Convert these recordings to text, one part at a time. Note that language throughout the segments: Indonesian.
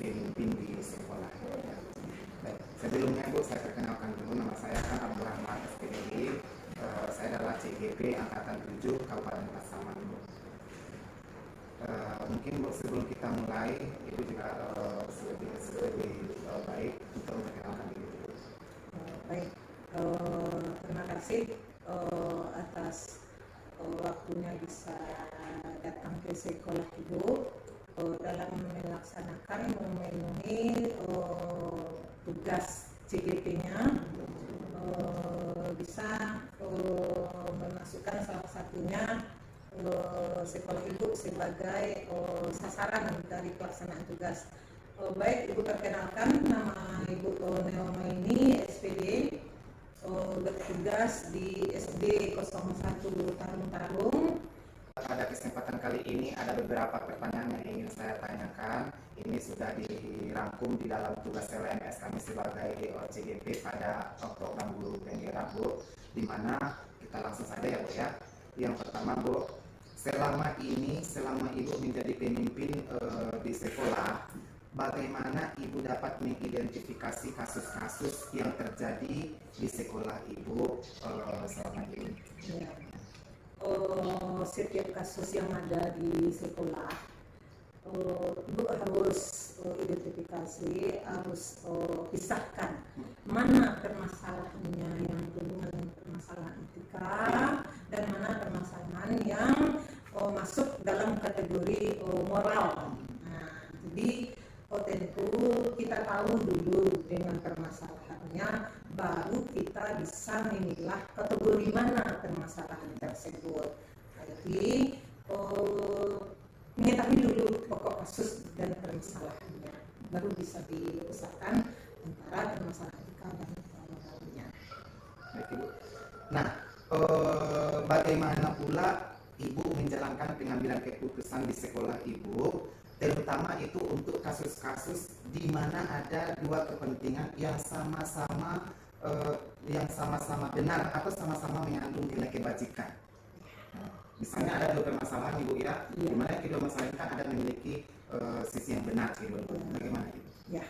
pemimpin di sekolah. Ya. Baik, sebelumnya Bu, saya perkenalkan dulu, nama saya kan Abdul Rahman SPDI. Saya adalah CGP Angkatan 7 Kabupaten Pasaman. Mungkin Bu, sebelum kita mulai, Ibu juga lebih baik untuk memperkenalkan diri. Baik, terima kasih atas waktunya bisa datang ke sekolah Ibu dalam melaksanakan memenuhi tugas CGP-nya, bisa memasukkan salah satunya sekolah Ibu sebagai sasaran dari pelaksanaan tugas. Baik, Ibu perkenalkan, nama Ibu Neoma ini SPD, bertugas di SD 01 Tarung-Tarung. Pada kesempatan kali ini ada beberapa pertanyaan yang ingin saya tanyakan. Ini sudah dirangkum di dalam tugas LMS kami sebagai CGP pada program guru penggerak, Bu. Di mana kita langsung saja ya, Bu ya. Yang pertama, Bu, selama Ibu menjadi pemimpin di sekolah, bagaimana Ibu dapat mengidentifikasi kasus-kasus yang terjadi di sekolah Ibu selama ini? Ya. Setiap kasus yang ada di sekolah, Ibu harus identifikasi, harus pisahkan mana permasalahannya yang berhubungan dengan permasalahan etika dan mana permasalahan yang masuk dalam kategori moral. Nah, jadi tentu kita tahu dulu dengan permasalahannya, baru kita bisa memilah kategori mana permasalahan tersebut. Jadi mengetahui dulu pokok kasus dan permasalahannya, baru bisa dipisahkan antara permasalahan etika dan moralnya. Nah, bagaimana pula Ibu menjalankan pengambilan keputusan di sekolah Ibu, terutama itu untuk kasus-kasus di mana ada dua kepentingan yang sama-sama benar atau sama-sama mengandung nilai kebajikan. Misalnya ada dua permasalahan, Ibu ya, di mana kedua masalah ini kan ada memiliki sisi yang benar, Ibu. Bagaimana Ibu? Ya,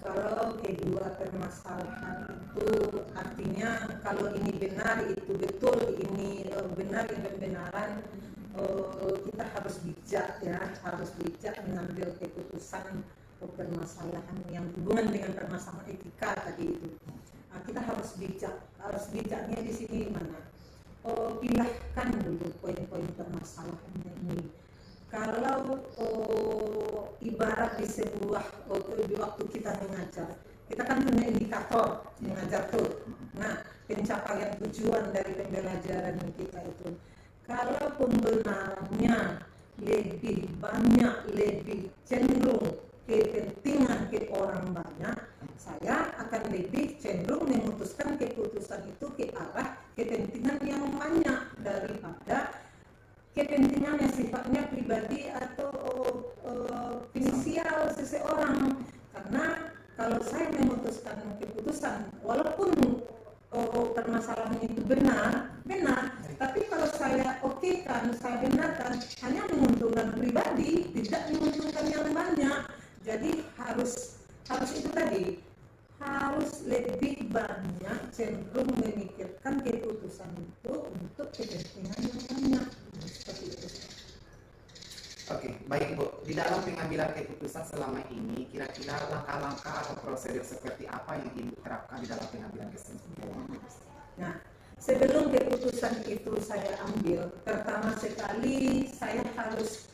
kalau kedua permasalahan itu artinya kalau ini benar itu betul, ini benar ini kebenaran, kita harus bijak ya, harus bijak mengambil keputusan permasalahan yang hubungan dengan permasalahan etika tadi itu. Kita harus bijaknya di sini mana? Pilahkan dulu poin-poin permasalahannya ini. Kalau ibarat di sebuah di waktu kita mengajar, kita kan punya indikator mengajar tuh. Nah, pencapaian tujuan dari pembelajaran kita itu. Kalau pembenarannya lebih banyak, lebih cenderung kepentingan ke orang banyak, saya akan lebih cenderung memutuskan keputusan itu ke arah kepentingan yang banyak daripada kepentingan yang sifatnya pribadi atau finansial seseorang. Karena kalau saya memutuskan keputusan, walaupun permasalahan itu benar, tapi kalau saya okekan, saya benarkan, hanya menguntungkan pribadi, tidak menguntungkan yang banyak. Jadi harus itu tadi, harus lebih banyak cenderung memikirkan keputusan itu untuk kepentingan yang banyak. Seperti itu. Oke, baik Bu. Di dalam pengambilan keputusan selama ini, kira-kira langkah-langkah atau prosedur seperti apa yang Ibu terapkan di dalam pengambilan keputusan? Nah, sebelum keputusan itu saya ambil, pertama sekali saya harus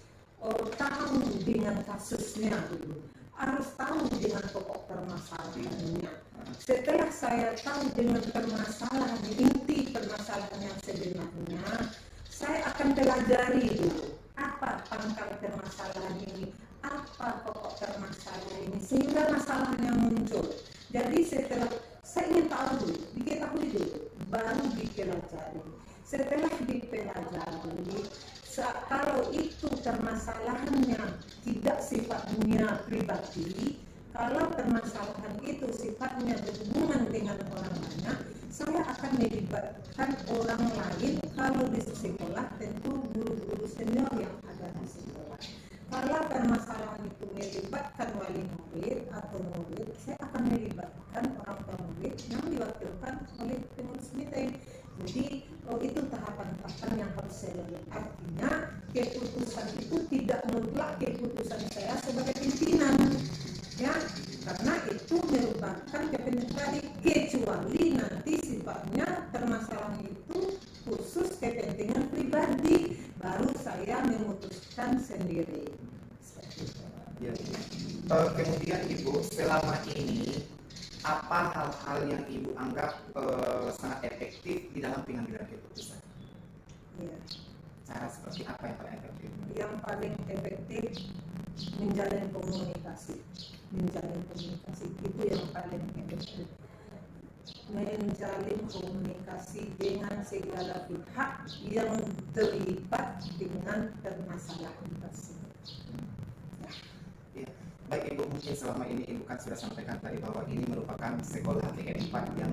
tahu dengan kasusnya dulu, harus tahu dengan pokok permasalahannya. Setelah saya tahu dengan permasalahan, inti permasalahan yang sebenarnya, saya akan pelajari dulu apa pangkal permasalahan ini, apa pokok permasalahan ini, sehingga masalahnya muncul. Jadi setelah saya ingin tahu dulu, diketahui dulu, baru dipelajari. Setelah dipelajari, kalau itu permasalahannya tidak sifatnya pribadi, kalau permasalahan itu sifatnya berhubungan dengan orang banyak, saya akan melibatkan orang lain. Kalau di sekolah tentu guru-guru senior yang ada di sekolah. Kalau permasalahan itu melibatkan wali murid atau murid, saya akan melibatkan orang tua murid yang diwakilkan oleh pengurus meeting. Jadi itu tahapan-tahapan yang harus saya lalui. Artinya keputusan itu tidak mutlak keputusan saya sebagai pimpinan, ya, karena itu merupakan kepentingan tadi, kecuali nanti sifatnya permasalahan itu khusus kepentingan pribadi, baru saya memutuskan sendiri. Ya. Kemudian Ibu, selama ini apa hal-hal yang Ibu anggap sangat efektif di dalam pengambilan keputusan? Ya. Cara seperti apa yang paling efektif? Yang paling efektif menjalin komunikasi itu yang paling efektif. Menjalin komunikasi dengan segala pihak yang terlibat dengan permasalahan tersebut. Ya. Baik Ibu, mungkin selama ini Ibu kan sudah sampaikan tadi bahwa ini merupakan sekolah TN4 yang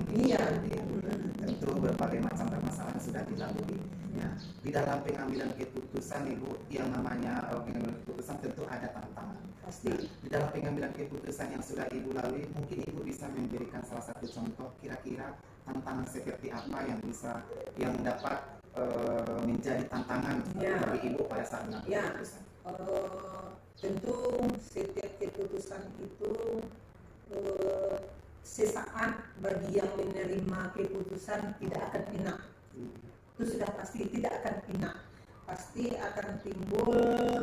tentu berbagai macam permasalahan sudah dilalui. Ya. Di dalam pengambilan keputusan Ibu, yang namanya pengambilan keputusan tentu ada tantangan. Pasti. Nah, di dalam pengambilan keputusan yang sudah Ibu lalui, mungkin Ibu bisa memberikan salah satu contoh kira-kira tantangan seperti apa yang dapat menjadi tantangan bagi Ibu pada saat mengambil keputusan. Tentu setiap keputusan itu sesaat bagi yang menerima keputusan tidak akan enak. Itu sudah pasti tidak akan enak. Pasti akan timbul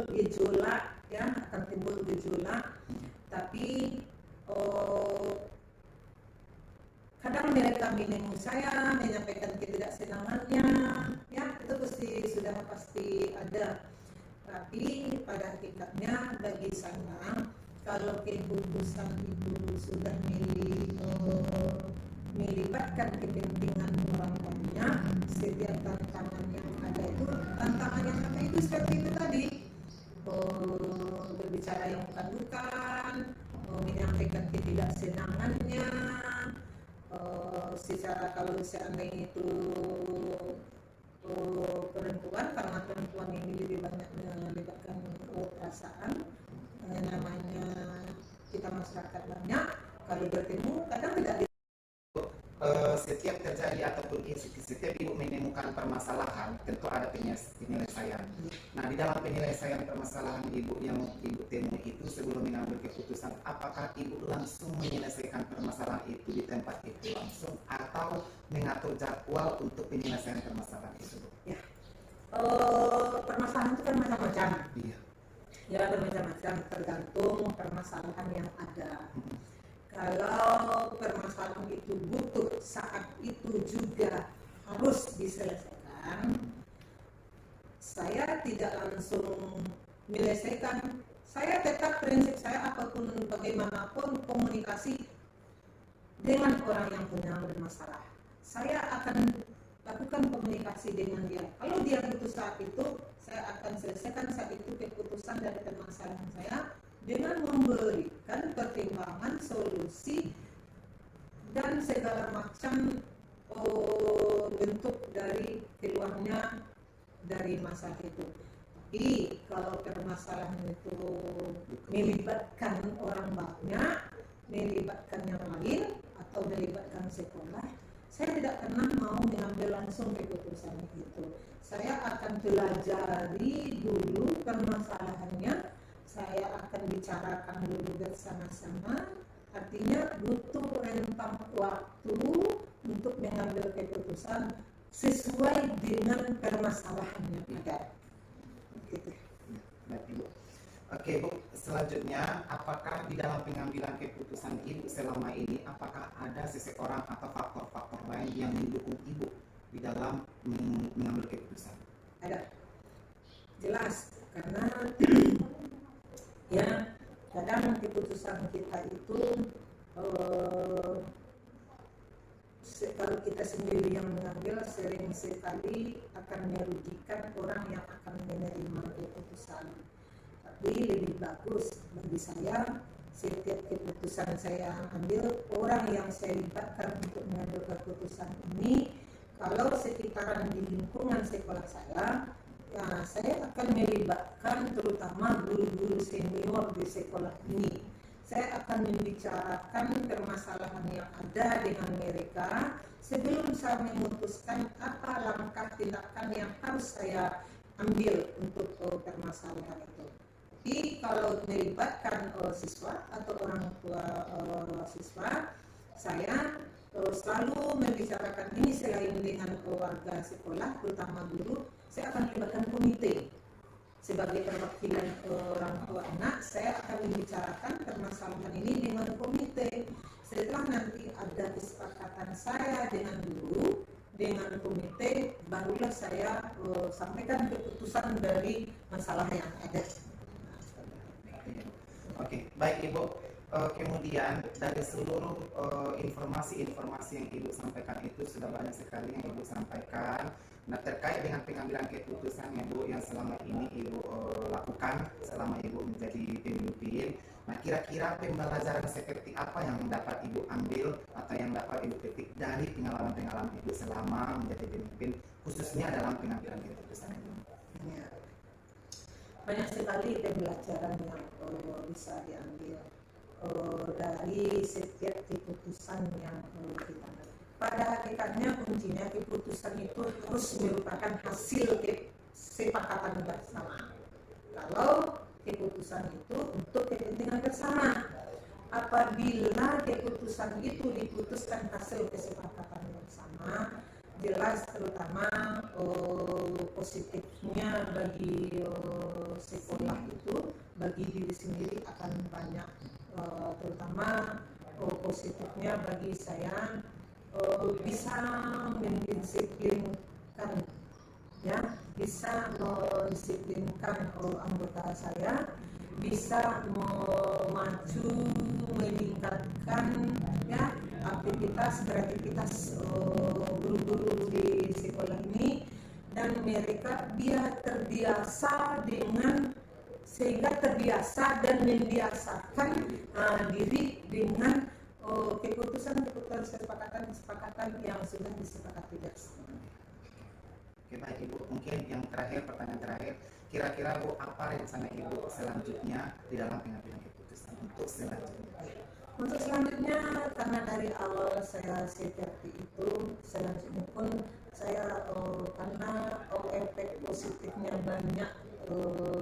gejolak, ya, akan timbul gejolak. Tapi kadang mereka minum saya menyampaikan ketidaksenangannya, ya, itu pasti ada. Tapi pada hakikatnya bagi saya, kalau keputusan itu sudah melibatkan kepentingan orang banyak, setiap tantangan yang ada itu seperti itu tadi, berbicara yang bukan-bukan, menyampaikan ketidaksenangannya, secara kalau seandainya itu perempuan, karena perempuan ini lebih banyak melibatkan perasaan, namanya kita masyarakat banyak, kalau bertemu kadang tidak setiap terjadi ataupun setiap Ibu menemukan permasalahan tentu ada penyelesaian. Nah, di dalam penyelesaian permasalahan Ibu yang Ibu temui itu sebelum mengambil keputusan, apakah Ibu langsung menyelesaikan permasalahan itu di tempat itu langsung atau mengatur jadwal untuk penyelesaian permasalahan itu? Ya. Permasalahan itu kan macam-macam. Iya. Ya, bermacam-macam tergantung permasalahan yang ada. Kalau permasalahan itu butuh saat itu juga harus diselesaikan, saya tidak langsung menyelesaikan. Saya tetap prinsip saya apapun bagaimanapun komunikasi dengan orang yang punya bermasalah. Saya akan lakukan komunikasi dengan dia. Kalau dia butuh saat itu, saya akan selesaikan saat itu keputusan dari permasalahan saya dengan memberikan pertimbangan, solusi, dan segala macam bentuk dari keluarnya dari masalah itu. Tapi kalau permasalahan itu melibatkan orang banyak, melibatkan yang lain, atau melibatkan sekolah, saya tidak pernah mau mengambil langsung keputusan itu. Saya akan pelajari dulu permasalahannya, saya akan bicarakan dulu bersama-sama, artinya butuh rentang waktu untuk mengambil keputusan sesuai dengan permasalahannya ada. Gitu. Baik, Ibu. Oke, Bu, selanjutnya apakah di dalam pengambilan keputusan Ibu selama ini apakah ada seseorang atau faktor-faktor lain yang mendukung Ibu di dalam mengambil keputusan? Ada. Jelas, karena ya kadang keputusan kita itu kalau kita sendiri yang mengambil sering sekali akan merugikan orang yang akan menerima keputusan. Tapi lebih bagus bagi saya, setiap keputusan saya ambil, orang yang saya libatkan untuk mengambil keputusan ini, kalau sekitaran di lingkungan sekolah saya, ya, saya akan melibatkan terutama guru-guru senior di sekolah ini. Saya akan membicarakan permasalahan yang ada dengan mereka sebelum saya memutuskan apa langkah tindakan yang harus saya ambil untuk permasalahan itu. Tapi kalau melibatkan siswa atau orang tua siswa, saya selalu membicarakan ini selain dengan warga sekolah, terutama guru, saya akan melibatkan komite. Sebagai perwakilan orang tua anak, saya akan membicarakan permasalahan ini dengan komite. Setelah nanti ada kesepakatan saya dengan guru, dengan komite, barulah saya sampaikan keputusan dari masalah yang ada. Oke, baik Ibu. Kemudian dari seluruh informasi-informasi yang Ibu sampaikan itu sudah banyak sekali yang Ibu sampaikan. Nah, terkait dengan pengambilan keputusan Ibu yang selama ini Ibu lakukan selama Ibu menjadi pemimpin. Nah, kira-kira pembelajaran seperti apa yang dapat Ibu ambil atau yang dapat Ibu petik dari pengalaman-pengalaman Ibu selama menjadi pemimpin, khususnya dalam pengambilan keputusan Ibu? Ya. Banyak sekali pembelajaran yang bisa diambil dari setiap keputusan yang kita ambil. Pada hakikatnya kuncinya keputusan itu harus merupakan hasil kesepakatan bersama. Kalau keputusan itu untuk kepentingan bersama, apabila keputusan itu diputuskan hasil kesepakatan bersama, jelas terutama positifnya bagi sekolah itu, bagi diri sendiri akan banyak, terutama positifnya bagi saya bisa mendisiplinkan, ya, bisa mendisiplinkan anggota saya, bisa memacu, meningkatkan, ya, aktivitas kreativitas guru-guru di sekolah ini, dan mereka biar terbiasa dengan, sehingga terbiasa dan membiasakan diri dengan keputusan-keputusan kesepakatan yang sudah disepakati bersama. Oke, baik Ibu, mungkin yang terakhir, pertanyaan terakhir, kira-kira Bu, apa rencana Ibu selanjutnya di dalam pengambilan keputusan untuk selanjutnya? Untuk selanjutnya, karena dari awal saya seperti itu, selanjutnya pun saya karena efek positifnya banyak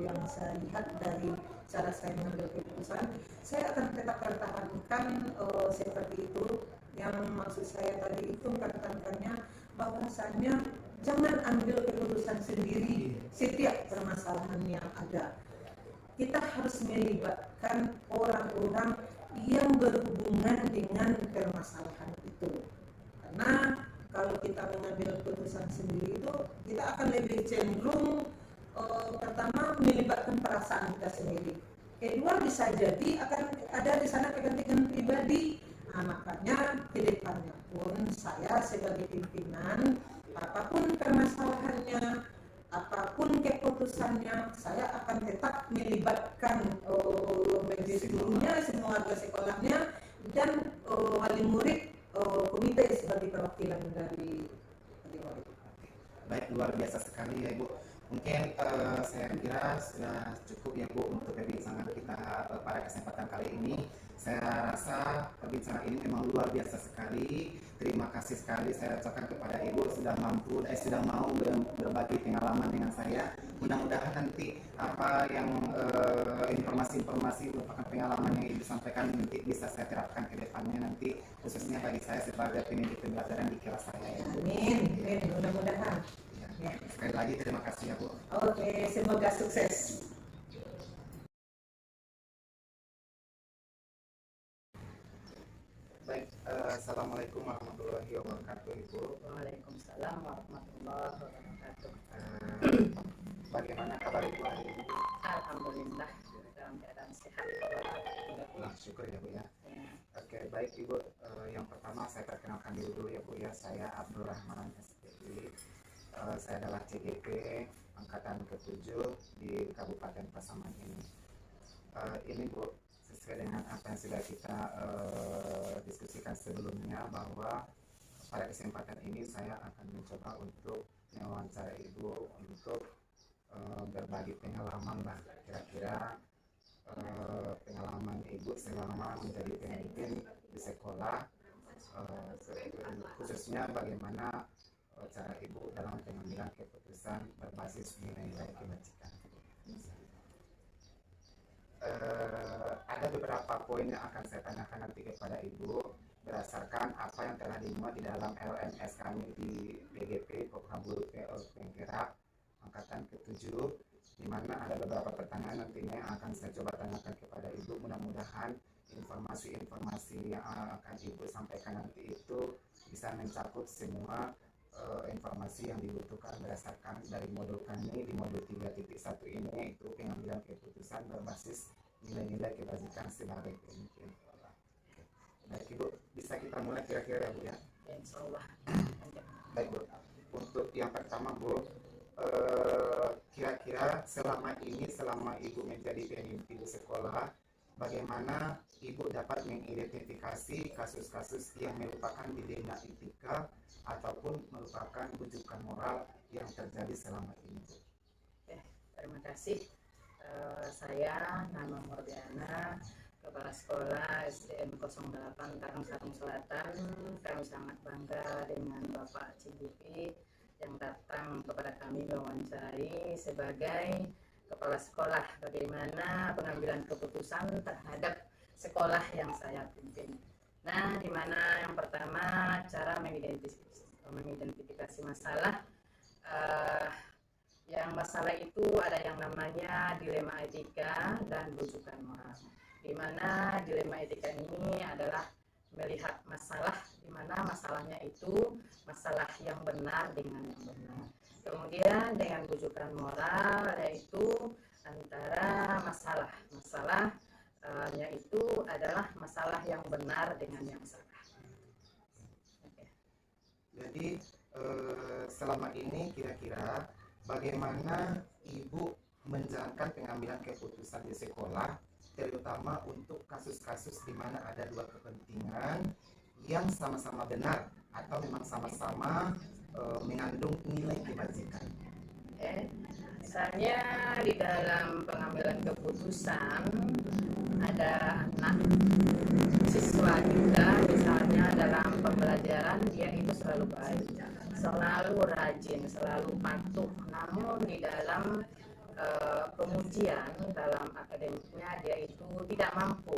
yang saya lihat dari cara saya mengambil keputusan, saya akan tetap pertahankan seperti itu. Yang maksud saya tadi itu menekankannya bahwasanya jangan ambil keputusan sendiri setiap permasalahan yang ada. Kita harus melibatkan orang-orang yang berhubungan dengan permasalahan itu. Karena kalau kita mengambil keputusan sendiri itu, kita akan lebih cenderung pertama melibatkan perasaan kita sendiri. Kedua, bisa jadi akan ada di sana kepentingan pribadi. Nah, makanya ke depannya pun saya sebagai pimpinan, apapun permasalahannya, apapun keputusannya, saya akan tetap melibatkan majelis gurunya, semua warga sekolahnya, dan wali murid, komite sebagai perwakilan dari murid. Baik, luar biasa sekali ya Ibu. Mungkin saya kira sudah cukup ya Bu untuk perbincangan kita pada kesempatan kali ini. Saya rasa perbincangan ini memang luar biasa sekali. Terima kasih sekali saya ucapkan kepada Ibu sudah mau berbagi pengalaman dengan saya. Mudah-mudahan nanti apa yang informasi-informasi merupakan pengalaman yang Ibu sampaikan nanti bisa saya terapkan ke depannya nanti, khususnya bagi saya sebagai pendidik pembelajaran di kelas saya ya Bu. Amin, mudah-mudahan. Ya, sekali lagi terima kasih ya Bu. Oke, semoga sukses. Baik, assalamualaikum warahmatullahi wabarakatuh Ibu. Waalaikumsalam warahmatullahi wabarakatuh. Bagaimana kabar Ibu hari ini? Alhamdulillah dalam keadaan sehat walafiat. Nah, syukur ya Bu ya. Oke, baik Ibu. Yang pertama saya perkenalkan dulu ya Bu ya. Saya Abdurrahman SPI. Saya adalah CGP angkatan ke-7 di Kabupaten Pasaman ini. Ini Bu, sesuai dengan apa yang sudah kita diskusikan sebelumnya, bahwa pada kesempatan ini saya akan mencoba untuk mewawancara Ibu untuk berbagi pengalaman lah, kira-kira pengalaman ibu selama menjadi pemimpin di sekolah, khususnya bagaimana cara ibu dalam pengambilan keputusan berbasis nilai-nilai kebajikan. Ada beberapa poin yang akan saya tanyakan nanti kepada ibu berdasarkan apa yang telah dimuat di dalam LMS kami di BGP Program Guru PO Penggerak angkatan ke-7, di mana ada beberapa pertanyaan nantinya yang akan saya coba tanyakan kepada ibu. Mudah-mudahan informasi-informasi yang akan ibu sampaikan nanti itu bisa mencakup semua informasi yang dibutuhkan berdasarkan dari modul kami di modul 3.1 ini, yaitu pengambilan keputusan berbasis nilai-nilai kebajikan sebagai pemimpin. Baik ibu, bisa kita mulai kira-kira ya bu ya? Insyaallah. Baik bu, untuk yang pertama bu, kira-kira selama ibu menjadi pemimpin di sekolah, bagaimana ibu dapat mengidentifikasi kasus-kasus yang merupakan dilema etika ataupun merupakan rujukan moral yang terjadi selama ini? Terima kasih. Saya nama Mordiana, Kepala Sekolah SDN 08 Karangsarung Selatan. Kami sangat bangga dengan Bapak CGP yang datang kepada kami mewawancari sebagai Kepala Sekolah bagaimana pengambilan keputusan terhadap sekolah yang saya pimpin. Nah, di mana yang pertama cara mengidentifikasi masalah. Yang masalah itu ada yang namanya dilema etika dan rujukan moral. Di mana dilema etika ini adalah melihat masalah, di mana masalahnya itu masalah yang benar dengan yang benar. Kemudian dengan rujukan moral yaitu antara masalahnya itu adalah masalah yang benar dengan yang salah. Jadi selama ini kira-kira bagaimana ibu menjalankan pengambilan keputusan di sekolah, terutama untuk kasus-kasus di mana ada dua kepentingan yang sama-sama benar atau memang sama-sama mengandung nilai kebajikan? Misalnya di dalam pengambilan keputusan ada anak siswa kita, misalnya dalam pembelajaran dia itu selalu baik, selalu rajin, selalu patuh, namun di dalam pengujian dalam akademiknya dia itu tidak mampu.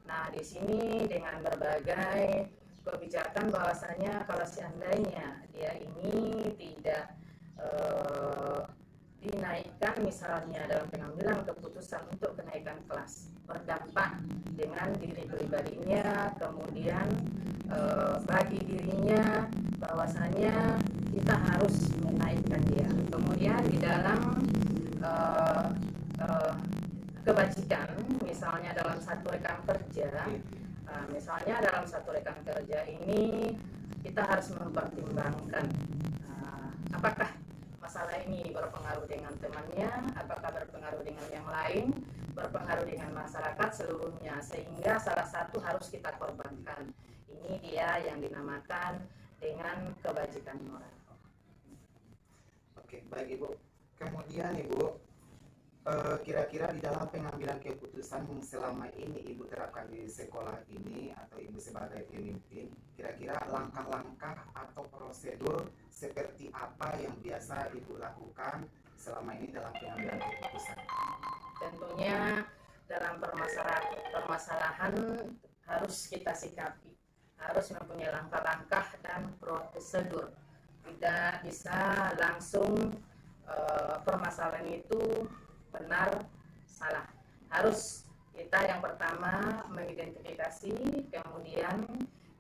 Nah, di sini dengan berbagai kebijakan bahwasanya kalau seandainya dia ini tidak dinaikkan misalnya dalam pengambilan keputusan untuk kenaikan kelas, berdampak dengan diri pribadinya, kemudian bagi dirinya bahwasanya kita harus menaikkan dia. Kemudian di dalam kebajikan, misalnya dalam satu rekan kerja, misalnya dalam satu rekan kerja ini kita harus mempertimbangkan apakah masalah ini berpengaruh dengan temannya, apakah berpengaruh dengan yang lain, berpengaruh dengan masyarakat seluruhnya, sehingga salah satu harus kita korbankan. Ini dia yang dinamakan dengan kebajikan moral. Oke, baik ibu. Kemudian ibu, kira-kira di dalam pengambilan keputusan yang selama ini ibu terapkan di sekolah ini atau ibu sebagai pemimpin, kira-kira langkah-langkah atau prosedur seperti apa yang biasa ibu lakukan selama ini dalam pengambilan keputusan? Tentunya dalam permasalahan harus kita sikapi, harus mempunyai langkah-langkah dan prosedur. Tidak bisa langsung permasalahan itu benar salah. Harus kita yang pertama mengidentifikasi, kemudian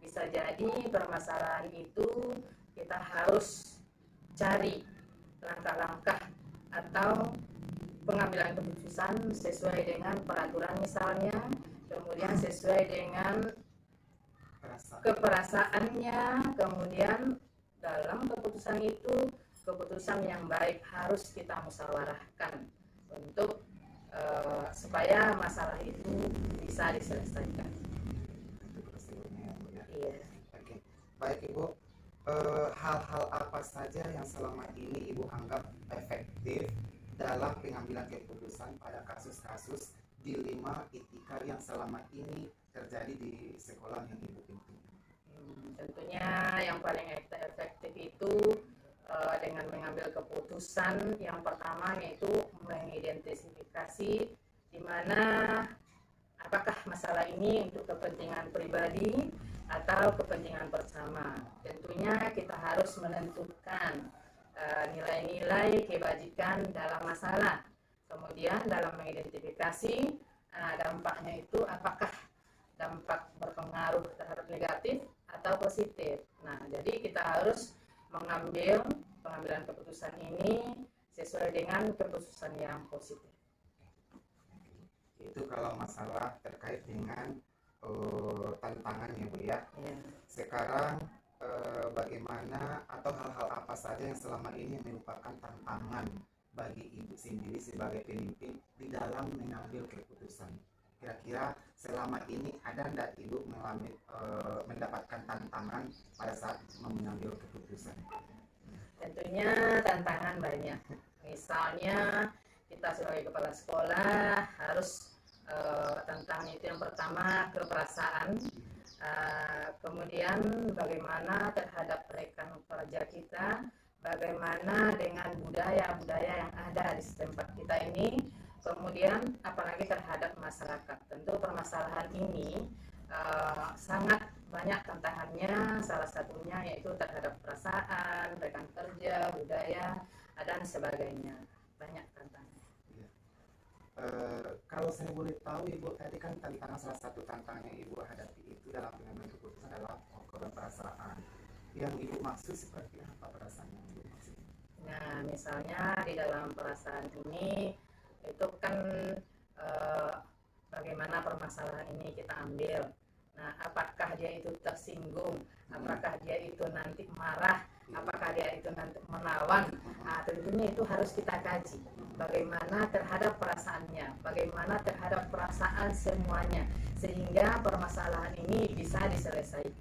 bisa jadi permasalahan itu kita harus cari langkah-langkah atau pengambilan keputusan sesuai dengan peraturan misalnya, kemudian sesuai dengan keperasaannya, kemudian dalam keputusan itu keputusan yang baik harus kita musyawarahkan untuk supaya masalah itu bisa diselesaikan. Iya. Oke. Baik ibu, hal-hal apa saja yang selama ini ibu anggap efektif dalam pengambilan keputusan pada kasus-kasus dilema etika yang selama ini terjadi di sekolah yang Ibu pimpin? Tentunya yang paling efektif itu dengan mengambil keputusan yang pertama yaitu mengidentifikasi di mana apakah masalah ini untuk kepentingan pribadi atau kepentingan bersama. Tentunya kita harus menentukan nilai-nilai kebajikan dalam masalah. Kemudian dalam mengidentifikasi dampaknya itu apakah dampak berpengaruh terhadap negatif atau positif. Nah, jadi kita harus mengambil pengambilan keputusan ini sesuai dengan keputusan yang positif. Itu kalau masalah terkait dengan tantangannya, Bu ya. Sekarang bagaimana atau hal-hal apa saja yang selama ini merupakan tantangan bagi Ibu sendiri sebagai pemimpin di dalam mengambil keputusan? Kira-kira selama ini ada tidak Ibu mendapatkan tantangan pada saat mengambil keputusan? Tentunya tantangan banyak. Misalnya kita sebagai kepala sekolah harus tantangan itu yang pertama keperasaan, kemudian bagaimana terhadap rekan kerja kita, bagaimana dengan budaya-budaya yang ada di setempat kita ini, kemudian apalagi terhadap masyarakat. Tentu permasalahan ini sangat banyak tantangannya, salah satunya yaitu terhadap perasaan, rekan kerja, budaya, dan sebagainya. Banyak tantangan. Kalau saya boleh tahu, Ibu, tadi kan tantangan salah satu tantangan yang Ibu hadapi itu dalam pengambilan keputusan adalah faktor perasaan. Yang Ibu maksud seperti apa perasaan yang Ibu maksud? Nah, misalnya di dalam perasaan ini itu kan bagaimana permasalahan ini kita ambil. Nah, apakah dia itu tersinggung, apakah dia itu nanti marah, apakah dia itu nanti menawan. Nah, tentunya itu harus kita kaji. Bagaimana terhadap perasaannya, bagaimana terhadap perasaan semuanya, sehingga permasalahan ini bisa diselesaikan.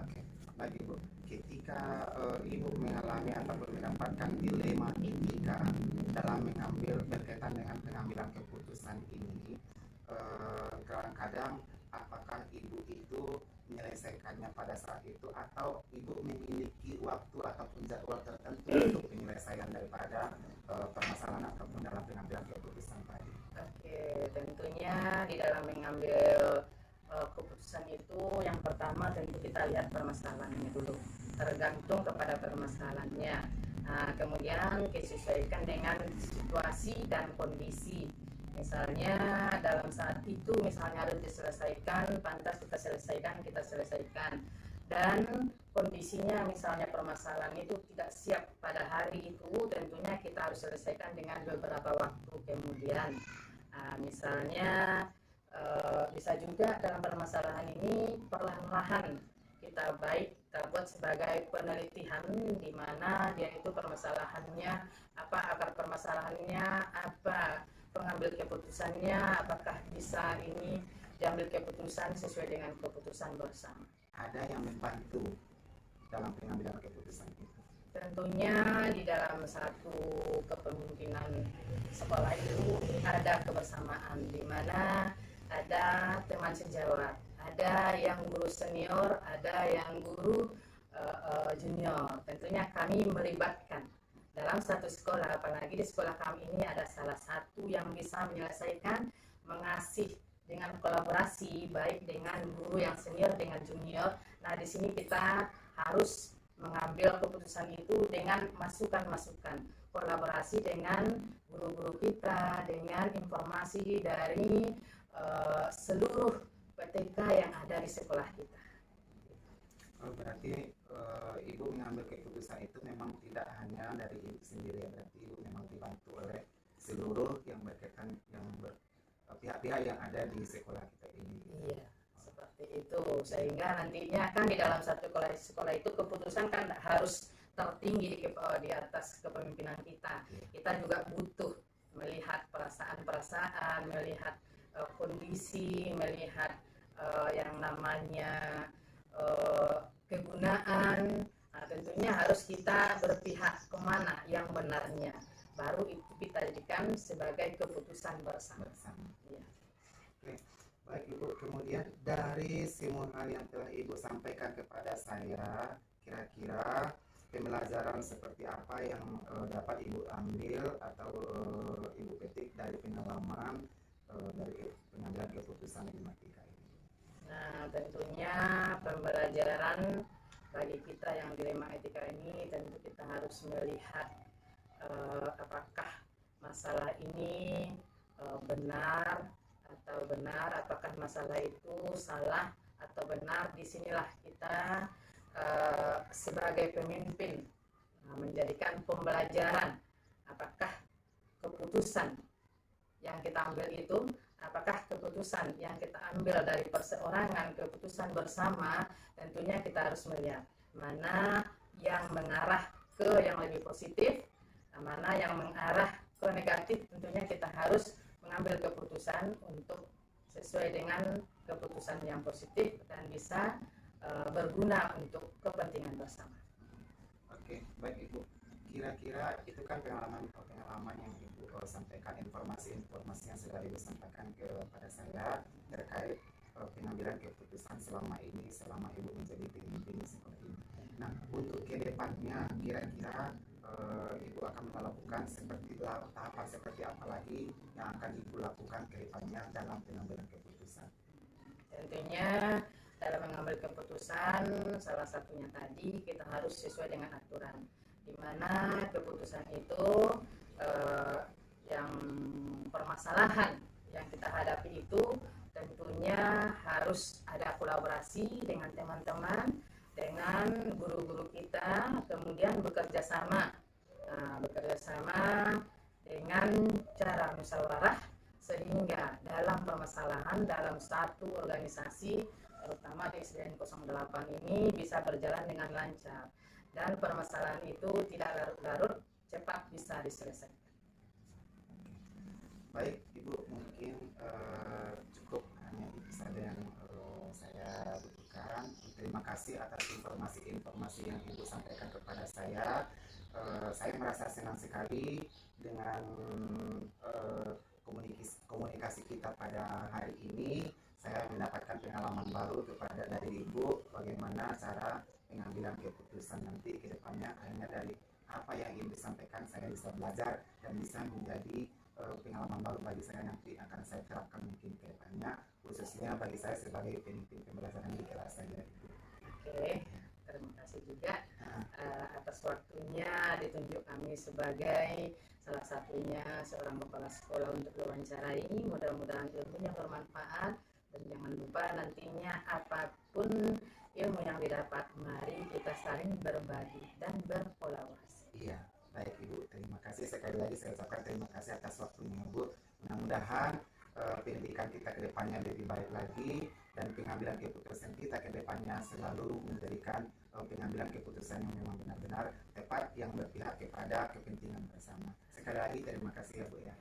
Oke, baik Ibu. Ketika Ibu mengalami ataupun mendapatkan dilema etika dalam mengambil berkaitan dengan pengambilan keputusan ini, kadang-kadang apakah Ibu itu menyelesaikannya pada saat itu atau Ibu memiliki waktu ataupun jadwal tertentu untuk penyelesaian daripada permasalahan ataupun dalam pengambilan keputusan tadi? Oke, tentunya di dalam mengambil keputusan itu yang pertama tentu kita lihat permasalahannya dulu, tergantung kepada permasalahannya. Nah, kemudian disesuaikan dengan situasi dan kondisi. Misalnya dalam saat itu misalnya harus diselesaikan, pantas kita selesaikan. Dan kondisinya misalnya permasalahan itu tidak siap pada hari itu, tentunya kita harus selesaikan dengan beberapa waktu kemudian. Nah, misalnya bisa juga dalam permasalahan ini perlahan-lahan kita buat sebagai penelitian di mana dia itu permasalahannya apa, akar permasalahannya apa, pengambil keputusannya apakah bisa ini diambil keputusan sesuai dengan keputusan bersama. Ada yang membantu dalam pengambilan keputusan itu? Tentunya di dalam satu kepemimpinan sekolah itu ada kebersamaan, di mana ada teman sejawat, ada yang guru senior, ada yang guru junior. Tentunya kami melibatkan dalam satu sekolah, apalagi di sekolah kami ini ada salah satu yang bisa menyelesaikan, mengasih dengan kolaborasi baik dengan guru yang senior dengan junior. Nah, di sini kita harus mengambil keputusan itu dengan masukan-masukan, kolaborasi dengan guru-guru kita, dengan informasi dari seluruh PTK yang ada di sekolah kita. Berarti Ibu mengambil keputusan itu memang tidak hanya dari Ibu sendiri, berarti Ibu memang dibantu oleh seluruh yang berkaitan pihak-pihak yang ada di sekolah kita ini. Iya, seperti itu. Sehingga nantinya kan di dalam satu sekolah itu keputusan kan harus tertinggi di atas kepemimpinan kita. Kita juga butuh melihat perasaan-perasaan, melihat kondisi, melihat yang namanya kegunaan. Nah, tentunya harus kita berpihak kemana yang benarnya. baru itu kita jadikan sebagai keputusan bersama. Ya. Oke. Baik Ibu, kemudian dari semua hal yang telah Ibu sampaikan kepada saya, kira-kira pembelajaran seperti apa yang dapat Ibu ambil atau Ibu petik dari pengalaman dari pengambilan keputusan Dilematika ini? Nah, tentunya pembelajaran bagi kita yang dilema etika ini, tentu kita harus melihat apakah masalah ini benar atau benar, apakah masalah itu salah atau benar. Disinilah kita sebagai pemimpin menjadikan pembelajaran apakah keputusan yang kita ambil itu, apakah keputusan yang kita ambil dari perseorangan, keputusan bersama. Tentunya kita harus melihat mana yang mengarah ke yang lebih positif, mana yang mengarah ke negatif. Tentunya kita harus mengambil keputusan untuk sesuai dengan keputusan yang positif dan bisa berguna untuk kepentingan bersama. Oke, baik Ibu. Kira-kira itu kan pengalaman yang Ibu sampaikan, informasi yang sudah Ibu sampaikan kepada saya terkait pengambilan keputusan selama Ibu menjadi pemimpin di sekolah ini. Nah, untuk kedepannya kira-kira Ibu akan melakukan tahapan seperti apa lagi yang akan Ibu lakukan kedepannya dalam pengambilan keputusan? Tentunya dalam mengambil keputusan, salah satunya tadi kita harus sesuai dengan aturan, di mana keputusan itu yang permasalahan yang kita hadapi itu tentunya harus ada kolaborasi dengan teman-teman, dengan guru-guru kita, kemudian bekerja sama dengan cara musyawarah, sehingga dalam permasalahan dalam satu organisasi terutama di SDN 08 ini bisa berjalan dengan lancar dan permasalahan itu tidak larut-larut, cepat bisa diselesaikan. Baik Ibu, mungkin cukup hanya itu saja yang saya butuhkan. Terima kasih atas informasi yang Ibu sampaikan kepada saya. Saya merasa senang sekali dengan komunikasi kita pada hari ini. Saya mendapatkan pengalaman baru dari Ibu bagaimana cara pengambilan keputusan nanti ke depannya. Hanya dari apa yang Ibu sampaikan saya bisa belajar dan bisa menjadi pengalaman baru bagi saya, nanti akan saya terapkan mungkin ke depannya, khususnya bagi saya sebagai pemimpin pembelajaran di kelas saya. Oke, terima kasih juga atas waktunya ditunjuk kami sebagai salah satunya seorang kepala sekolah untuk wawancarai. Mudah-mudahan ilmunya bermanfaat. Dan jangan lupa nantinya apapun ilmu yang didapat, mari kita saling berbagi dan berkolaborasi. Iya, baik Ibu, terima kasih sekali lagi saya ucapkan terima kasih atas waktunya Bu. Mudah-mudahan pendidikan kita ke depannya lebih baik lagi dan pengambilan keputusan kita ke depannya selalu menjadikan pengambilan keputusan yang memang benar-benar tepat yang berpihak kepada kepentingan bersama. Sekali lagi terima kasih ya Bu ya.